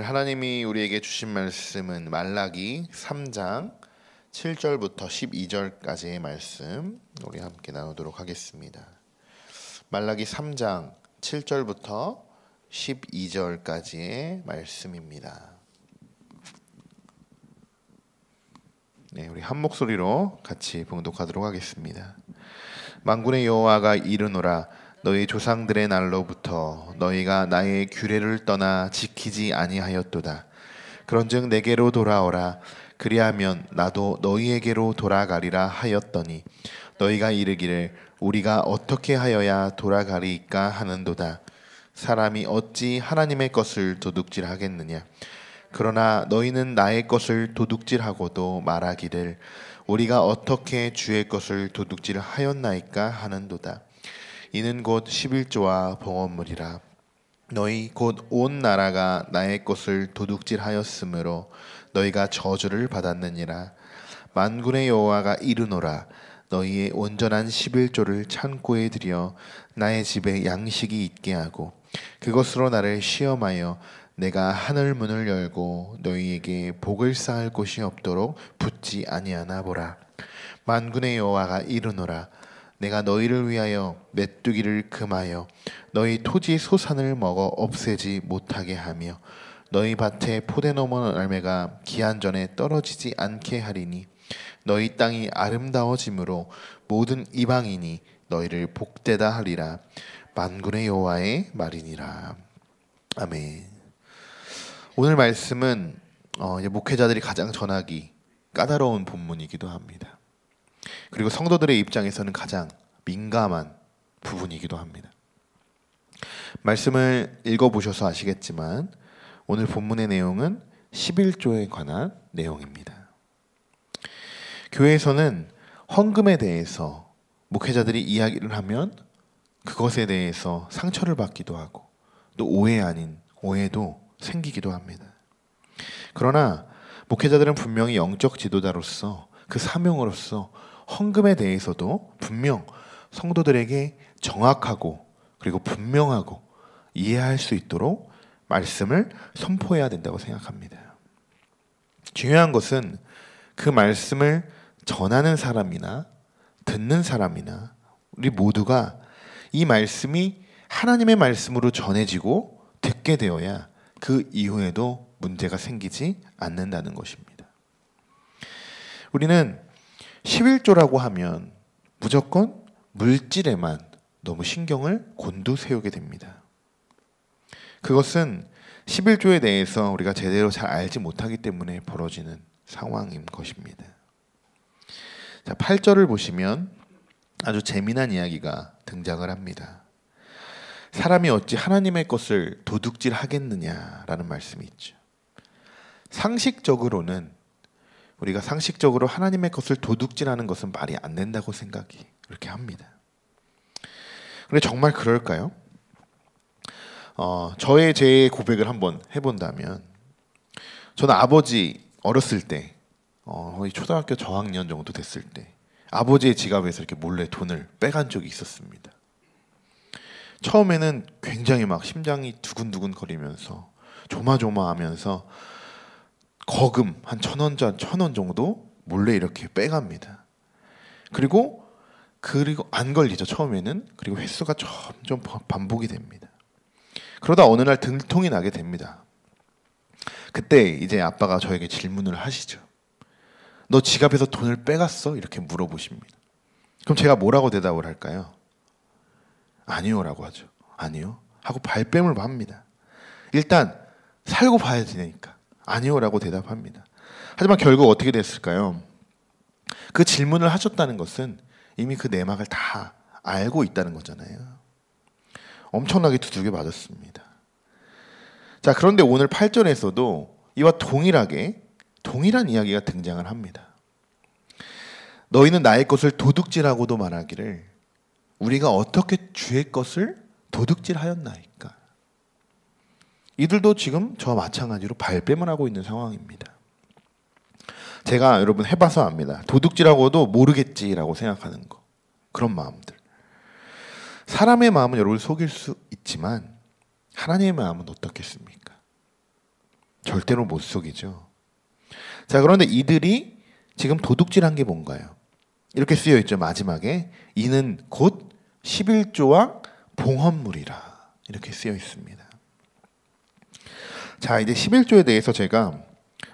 오늘 하나님이 우리에게 주신 말씀은 말라기 3장 7절부터 12절까지의 말씀 우리 함께 나누도록 하겠습니다. 말라기 3장 7절부터 12절까지의 말씀입니다. 네, 우리 한 목소리로 같이 봉독하도록 하겠습니다. 만군의 여호와가 이르노라. 너희 조상들의 날로부터 너희가 나의 규례를 떠나 지키지 아니하였도다. 그런즉 내게로 돌아오라. 그리하면 나도 너희에게로 돌아가리라 하였더니 너희가 이르기를 우리가 어떻게 하여야 돌아가리이까 하는도다. 사람이 어찌 하나님의 것을 도둑질하겠느냐. 그러나 너희는 나의 것을 도둑질하고도 말하기를 우리가 어떻게 주의 것을 도둑질하였나이까 하는도다. 이는 곧 11조와 봉헌물이라. 너희 곧 온 나라가 나의 것을 도둑질하였으므로 너희가 저주를 받았느니라. 만군의 여호와가 이르노라. 너희의 온전한 11조를 창고에 들여 나의 집에 양식이 있게 하고 그것으로 나를 시험하여 내가 하늘 문을 열고 너희에게 복을 쌓을 곳이 없도록 붙지 아니하나 보라. 만군의 여호와가 이르노라. 내가 너희를 위하여 메뚜기를 금하여 너희 토지 소산을 먹어 없애지 못하게 하며 너희 밭에 포도나무 열매가 기한 전에 떨어지지 않게 하리니 너희 땅이 아름다워짐으로 모든 이방인이 너희를 복되다 하리라. 만군의 여호와의 말이니라. 아멘. 오늘 말씀은 목회자들이 가장 전하기 까다로운 본문이기도 합니다. 그리고 성도들의 입장에서는 가장 민감한 부분이기도 합니다. 말씀을 읽어보셔서 아시겠지만 오늘 본문의 내용은 11조에 관한 내용입니다. 교회에서는 헌금에 대해서 목회자들이 이야기를 하면 그것에 대해서 상처를 받기도 하고 또 오해 아닌 오해도 생기기도 합니다. 그러나 목회자들은 분명히 영적 지도자로서 그 사명으로서 헌금에 대해서도 분명 성도들에게 정확하고 그리고 분명하고 이해할 수 있도록 말씀을 선포해야 된다고 생각합니다. 중요한 것은 그 말씀을 전하는 사람이나 듣는 사람이나 우리 모두가 이 말씀이 하나님의 말씀으로 전해지고 듣게 되어야 그 이후에도 문제가 생기지 않는다는 것입니다. 우리는 11조라고 하면 무조건 물질에만 너무 신경을 곤두세우게 됩니다. 그것은 11조에 대해서 우리가 제대로 잘 알지 못하기 때문에 벌어지는 상황인 것입니다. 자, 8절을 보시면 아주 재미난 이야기가 등장을 합니다. 사람이 어찌 하나님의 것을 도둑질하겠느냐라는 말씀이 있죠. 상식적으로는 우리가 상식적으로 하나님의 것을 도둑질하는 것은 말이 안 된다고 생각이 그렇게 합니다. 그런데 정말 그럴까요? 저의 제 고백을 한번 해본다면 저는 아버지 어렸을 때 거의 초등학교 저학년 정도 됐을 때 아버지의 지갑에서 이렇게 몰래 돈을 빼간 적이 있었습니다. 처음에는 굉장히 막 심장이 두근두근 거리면서 조마조마하면서 거금 한 1,000원 정도 몰래 이렇게 빼갑니다. 그리고 안 걸리죠, 처음에는. 그리고 횟수가 점점 반복이 됩니다. 그러다 어느 날 들통이 나게 됩니다. 그때 이제 아빠가 저에게 질문을 하시죠. 너 지갑에서 돈을 빼갔어? 이렇게 물어보십니다. 그럼 제가 뭐라고 대답을 할까요? 아니요라고 하죠. 아니요 하고 발뺌을 합니다. 일단 살고 봐야 되니까 아니요라고 대답합니다. 하지만 결국 어떻게 됐을까요? 그 질문을 하셨다는 것은 이미 그 내막을 다 알고 있다는 거잖아요. 엄청나게 두들겨 맞았습니다. 자, 그런데 오늘 8절에서도 이와 동일한 이야기가 등장을 합니다. 너희는 나의 것을 도둑질하고도 말하기를 우리가 어떻게 주의 것을 도둑질하였나이까. 이들도 지금 저와 마찬가지로 발뺌을 하고 있는 상황입니다. 제가 여러분 해봐서 압니다. 도둑질하고도 모르겠지라고 생각하는 거. 그런 마음들. 사람의 마음은 여러분 속일 수 있지만 하나님의 마음은 어떻겠습니까? 절대로 못 속이죠. 자, 그런데 이들이 지금 도둑질한 게 뭔가요? 이렇게 쓰여 있죠. 마지막에 이는 곧 11조와 봉헌물이라 이렇게 쓰여 있습니다. 자, 이제 11조에 대해서 제가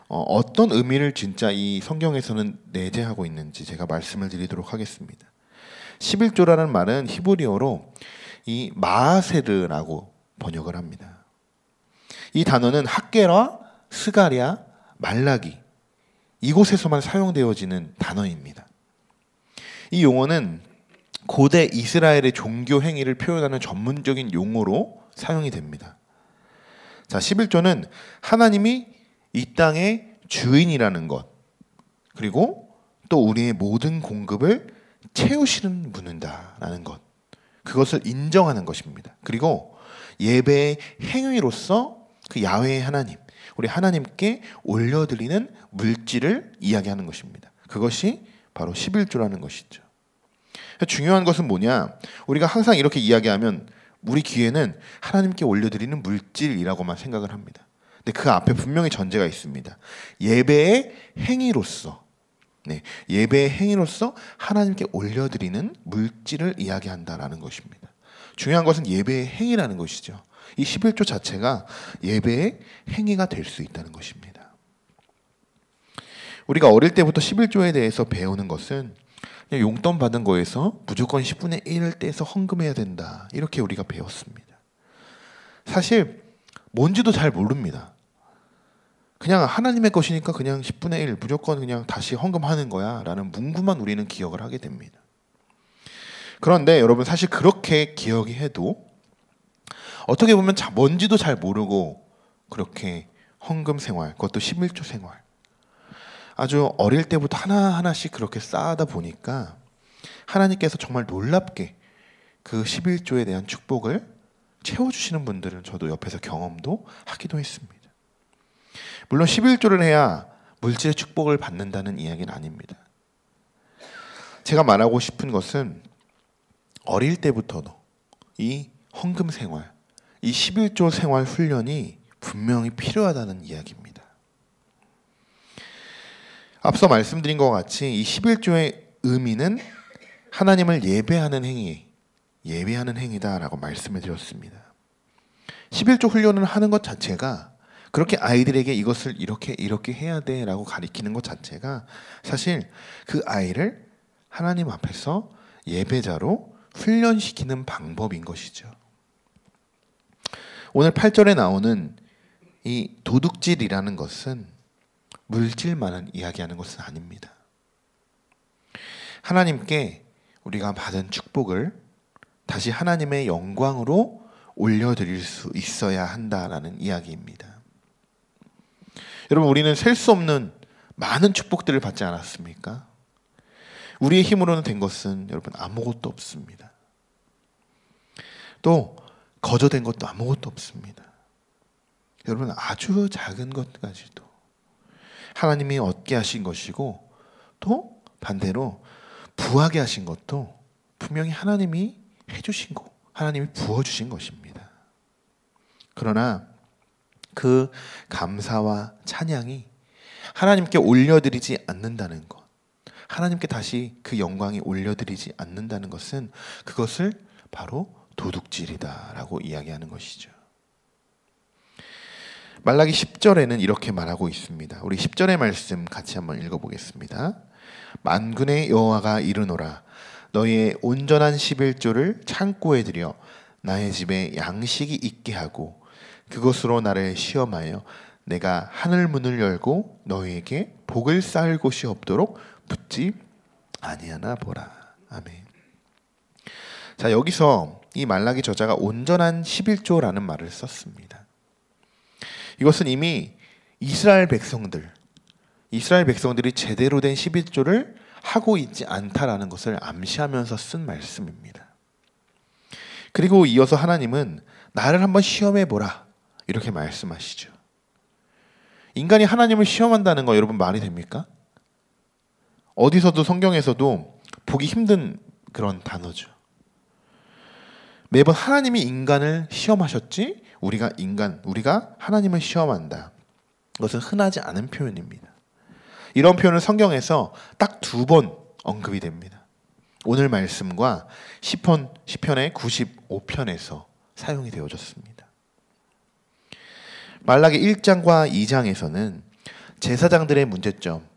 어떤 의미를 진짜 이 성경에서는 내재하고 있는지 제가 말씀을 드리도록 하겠습니다. 11조라는 말은 히브리어로 이 마아세르라고 번역을 합니다. 이 단어는 학계라, 스가랴, 말라기 이곳에서만 사용되어지는 단어입니다. 이 용어는 고대 이스라엘의 종교 행위를 표현하는 전문적인 용어로 사용이 됩니다. 자, 11조는 하나님이 이 땅의 주인이라는 것, 그리고 또 우리의 모든 공급을 채우시는 분이다라는 것, 그것을 인정하는 것입니다. 그리고 예배의 행위로서 그 야훼의 하나님, 우리 하나님께 올려드리는 물질을 이야기하는 것입니다. 그것이 바로 11조라는 것이죠. 중요한 것은 뭐냐? 우리가 항상 이렇게 이야기하면 우리 귀에는 하나님께 올려드리는 물질이라고만 생각을 합니다. 근데 그 앞에 분명히 전제가 있습니다. 예배의 행위로서, 예배의 행위로서 하나님께 올려드리는 물질을 이야기한다라는 것입니다. 중요한 것은 예배의 행위라는 것이죠. 이 11조 자체가 예배의 행위가 될 수 있다는 것입니다. 우리가 어릴 때부터 11조에 대해서 배우는 것은 그냥 용돈 받은 거에서 무조건 10분의 1을 떼서 헌금해야 된다, 이렇게 우리가 배웠습니다. 사실 뭔지도 잘 모릅니다. 그냥 하나님의 것이니까 그냥 10분의 1 무조건 그냥 다시 헌금하는 거야 라는 문구만 우리는 기억을 하게 됩니다. 그런데 여러분, 사실 그렇게 기억이 해도 어떻게 보면 뭔지도 잘 모르고 그렇게 헌금 생활, 그것도 11조 생활, 아주 어릴 때부터 하나하나씩 그렇게 쌓아다 보니까 하나님께서 정말 놀랍게 그 11조에 대한 축복을 채워주시는 분들은 저도 옆에서 경험도 하기도 했습니다. 물론 11조를 해야 물질의 축복을 받는다는 이야기는 아닙니다. 제가 말하고 싶은 것은 어릴 때부터도 이 헌금 생활, 이 11조 생활 훈련이 분명히 필요하다는 이야기입니다. 앞서 말씀드린 것 같이 이 11조의 의미는 하나님을 예배하는 행위, 예배하는 행위다라고 말씀을 드렸습니다. 11조 훈련을 하는 것 자체가, 그렇게 아이들에게 이것을 이렇게 해야 돼라고 가리키는 것 자체가 사실 그 아이를 하나님 앞에서 예배자로 훈련시키는 방법인 것이죠. 오늘 8절에 나오는 이 도둑질이라는 것은 물질만을 이야기하는 것은 아닙니다. 하나님께 우리가 받은 축복을 다시 하나님의 영광으로 올려드릴 수 있어야 한다라는 이야기입니다. 여러분, 우리는 셀 수 없는 많은 축복들을 받지 않았습니까? 우리의 힘으로는 된 것은 여러분 아무것도 없습니다. 또 거저된 것도 아무것도 없습니다. 여러분, 아주 작은 것까지도 하나님이 얻게 하신 것이고, 또 반대로 부하게 하신 것도 분명히 하나님이 해주신 거, 하나님이 부어주신 것입니다. 그러나 그 감사와 찬양이 하나님께 올려드리지 않는다는 것, 하나님께 다시 그 영광이 올려드리지 않는다는 것은 그것을 바로 도둑질이다라고 이야기하는 것이죠. 말라기 10절에는 이렇게 말하고 있습니다. 우리 10절의 말씀 같이 한번 읽어보겠습니다. 만군의 여호와가 이르노라, 너희의 온전한 11조를 창고에 들여 나의 집에 양식이 있게 하고 그것으로 나를 시험하여 내가 하늘 문을 열고 너희에게 복을 쌓을 곳이 없도록 붙지 아니하나 보라. 아멘. 자, 여기서 이 말라기 저자가 온전한 11조라는 말을 썼습니다. 이것은 이미 이스라엘 백성들이 제대로 된 11조를 하고 있지 않다라는 것을 암시하면서 쓴 말씀입니다. 그리고 이어서 하나님은 나를 한번 시험해보라, 이렇게 말씀하시죠. 인간이 하나님을 시험한다는 거 여러분 말이 됩니까? 어디서도 성경에서도 보기 힘든 그런 단어죠. 매번 하나님이 인간을 시험하셨지 우리가 하나님을 시험한다. 그것은 흔하지 않은 표현입니다. 이런 표현은 성경에서 딱 2번 언급이 됩니다. 오늘 말씀과 시편의 95편에서 사용이 되어졌습니다. 말라기 1장과 2장에서는 제사장들의 문제점,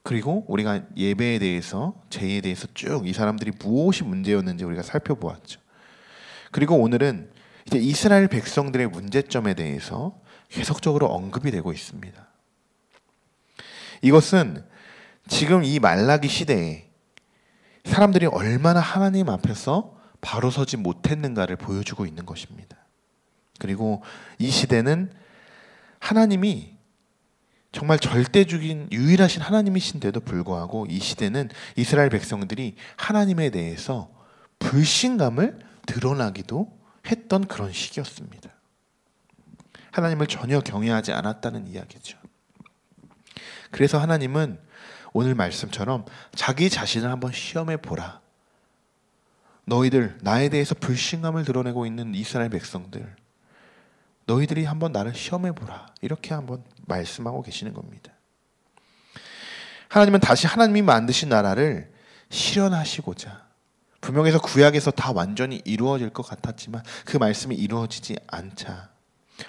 그리고 우리가 예배에 대해서, 제의에 대해서 쭉 이 사람들이 무엇이 문제였는지 우리가 살펴보았죠. 그리고 오늘은 이제 이스라엘 백성들의 문제점에 대해서 계속적으로 언급이 되고 있습니다. 이것은 지금 이 말라기 시대에 사람들이 얼마나 하나님 앞에서 바로 서지 못했는가를 보여주고 있는 것입니다. 그리고 이 시대는 하나님이 정말 절대적인 유일하신 하나님이신데도 불구하고 이 시대는 이스라엘 백성들이 하나님에 대해서 불신감을 드러나기도 했던 그런 시기였습니다. 하나님을 전혀 경외하지 않았다는 이야기죠. 그래서 하나님은 오늘 말씀처럼 자기 자신을 한번 시험해 보라. 너희들, 나에 대해서 불신감을 드러내고 있는 이스라엘 백성들, 너희들이 한번 나를 시험해 보라. 이렇게 한번 말씀하고 계시는 겁니다. 하나님은 다시 하나님이 만드신 나라를 실현하시고자, 분명해서 구약에서 다 완전히 이루어질 것 같았지만 그 말씀이 이루어지지 않자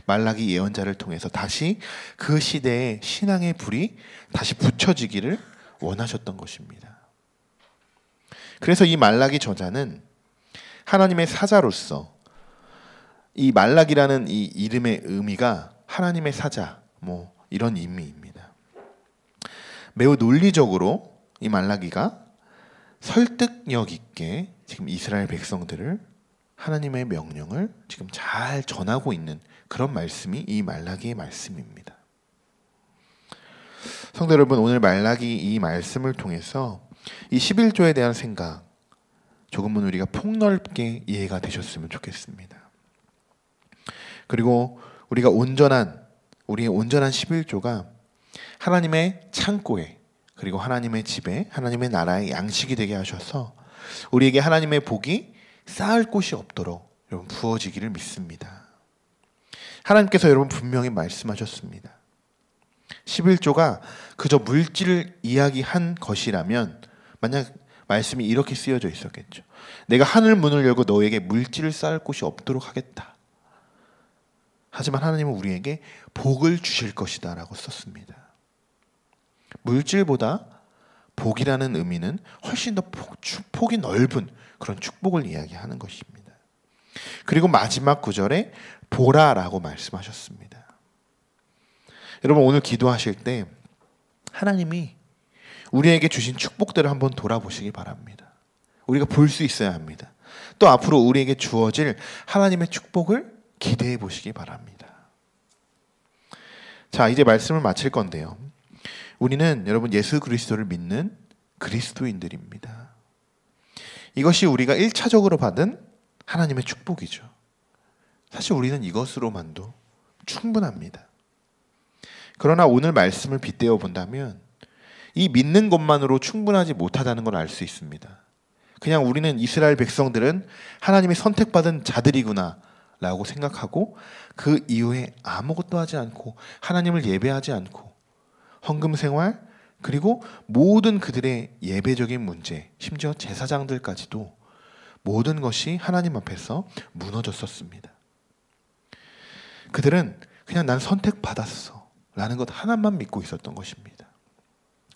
말라기 예언자를 통해서 다시 그 시대의 신앙의 불이 다시 붙여지기를 원하셨던 것입니다. 그래서 이 말라기 저자는 하나님의 사자로서, 이 말라기라는 이 이름의 의미가 하나님의 사자, 이런 의미입니다. 매우 논리적으로 이 말라기가 설득력 있게 지금 이스라엘 백성들을 하나님의 명령을 지금 잘 전하고 있는 그런 말씀이 이 말라기의 말씀입니다. 성도 여러분, 오늘 말라기 이 말씀을 통해서 이 11조에 대한 생각 조금은 우리가 폭넓게 이해가 되셨으면 좋겠습니다. 그리고 우리의 온전한 11조가 하나님의 창고에, 그리고 하나님의 집에, 하나님의 나라의 양식이 되게 하셔서 우리에게 하나님의 복이 쌓을 곳이 없도록 여러분 부어지기를 믿습니다. 하나님께서 여러분 분명히 말씀하셨습니다. 11조가 그저 물질을 이야기한 것이라면 만약 말씀이 이렇게 쓰여져 있었겠죠. 내가 하늘 문을 열고 너에게 물질을 쌓을 곳이 없도록 하겠다. 하지만 하나님은 우리에게 복을 주실 것이다 라고 썼습니다. 물질보다 복이라는 의미는 훨씬 더 폭이 넓은 그런 축복을 이야기하는 것입니다. 그리고 마지막 구절에 보라라고 말씀하셨습니다. 여러분, 오늘 기도하실 때 하나님이 우리에게 주신 축복들을 한번 돌아보시기 바랍니다. 우리가 볼 수 있어야 합니다. 또 앞으로 우리에게 주어질 하나님의 축복을 기대해 보시기 바랍니다. 자, 이제 말씀을 마칠 건데요. 우리는 여러분 예수 그리스도를 믿는 그리스도인들입니다. 이것이 우리가 1차적으로 받은 하나님의 축복이죠. 사실 우리는 이것으로만도 충분합니다. 그러나 오늘 말씀을 빗대어 본다면 이 믿는 것만으로 충분하지 못하다는 걸 알 수 있습니다. 그냥 우리는 이스라엘 백성들은 하나님이 선택받은 자들이구나 라고 생각하고 그 이후에 아무것도 하지 않고 하나님을 예배하지 않고 헌금 생활, 그리고 모든 그들의 예배적인 문제, 심지어 제사장들까지도 모든 것이 하나님 앞에서 무너졌었습니다. 그들은 그냥 난 선택받았어 라는 것 하나만 믿고 있었던 것입니다.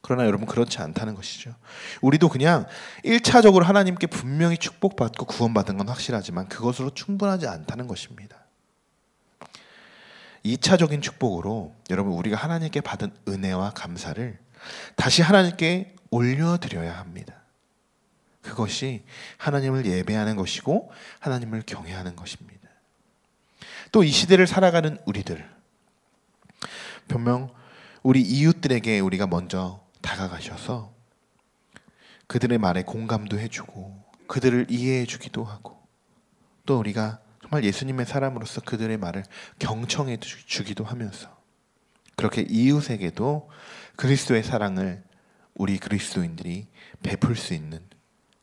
그러나 여러분, 그렇지 않다는 것이죠. 우리도 그냥 1차적으로 하나님께 분명히 축복받고 구원받은 건 확실하지만 그것으로 충분하지 않다는 것입니다. 2차적인 축복으로 여러분, 우리가 하나님께 받은 은혜와 감사를 다시 하나님께 올려드려야 합니다. 그것이 하나님을 예배하는 것이고 하나님을 경외하는 것입니다. 또 이 시대를 살아가는 우리들, 분명 우리 이웃들에게 우리가 먼저 다가가셔서 그들의 말에 공감도 해주고 그들을 이해해주기도 하고, 또 우리가 정말 예수님의 사람으로서 그들의 말을 경청해 주기도 하면서 그렇게 이웃에게도 그리스도의 사랑을 우리 그리스도인들이 베풀 수 있는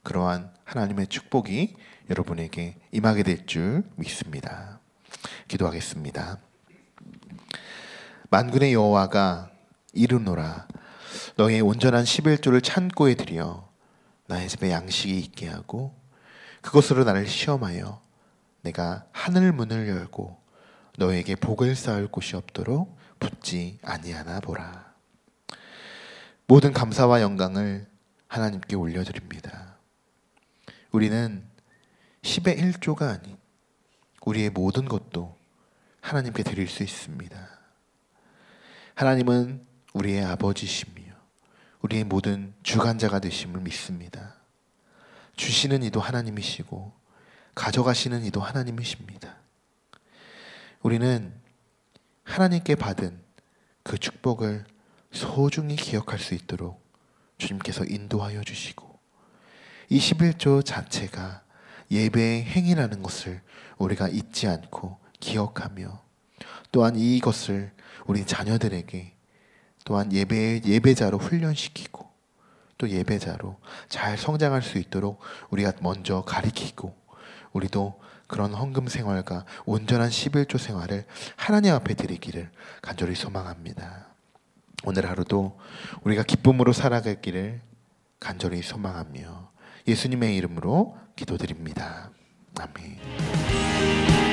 그러한 하나님의 축복이 여러분에게 임하게 될 줄 믿습니다. 기도하겠습니다. 만군의 여호와가 이르노라. 너의 온전한 11조를 창고에 들여 나의 집에 양식이 있게 하고 그것으로 나를 시험하여 내가 하늘 문을 열고 너에게 복을 쌓을 곳이 없도록 붙지 아니하나 보라. 모든 감사와 영광을 하나님께 올려드립니다. 우리는 10의 1조가 아닌 우리의 모든 것도 하나님께 드릴 수 있습니다. 하나님은 우리의 아버지시며 우리의 모든 주관자가 되심을 믿습니다. 주시는 이도 하나님이시고 가져가시는 이도 하나님이십니다. 우리는 하나님께 받은 그 축복을 소중히 기억할 수 있도록 주님께서 인도하여 주시고, 이 11조 자체가 예배의 행위라는 것을 우리가 잊지 않고 기억하며, 또한 이것을 우리 자녀들에게 또한 예배자로 훈련시키고 또 예배자로 잘 성장할 수 있도록 우리가 먼저 가리키고, 우리도 그런 헌금 생활과 온전한 11조 생활을 하나님 앞에 드리기를 간절히 소망합니다. 오늘 하루도 우리가 기쁨으로 살아가기를 간절히 소망하며 예수님의 이름으로 기도드립니다. 아멘.